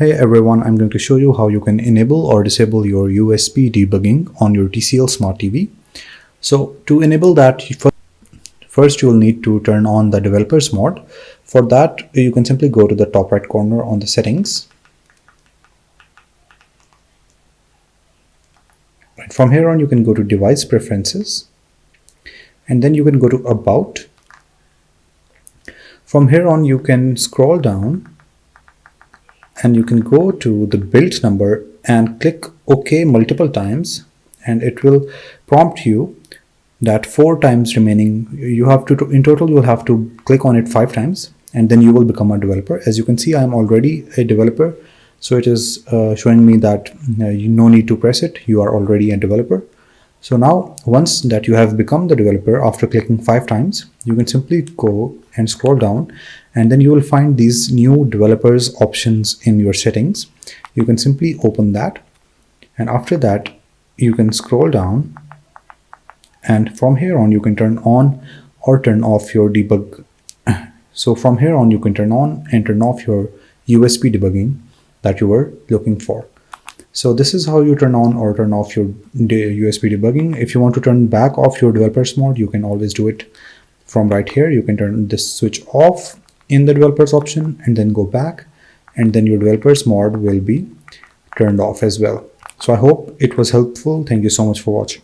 Hey everyone, I'm going to show you how you can enable or disable your USB debugging on your TCL Smart TV. So to enable that, first you will need to turn on the developers mode. For that, you can simply go to the top right corner on the settings. From here on, you can go to device preferences, and then you can go to about. From here on, you can scroll down and you can go to the build number and click OK multiple times, and it will prompt you that 4 times remaining. You have to, in total, you will have to click on it 5 times, and then you will become a developer. As you can see, I am already a developer, so it is showing me that you no need to press it, you are already a developer. So now, once that you have become the developer after clicking 5 times, you can simply go and scroll down, and then you will find these new developers options in your settings. You can simply open that, and after that you can scroll down, and from here on you can turn on or turn off your debug. So from here on you can turn on and turn off your USB debugging that you were looking for. So this is how you turn on or turn off your USB debugging. If you want to turn back off your developers mode, you can always do it from right here. You can turn this switch off in the developers option and then go back, and then your developers mode will be turned off as well. So I hope it was helpful. Thank you so much for watching.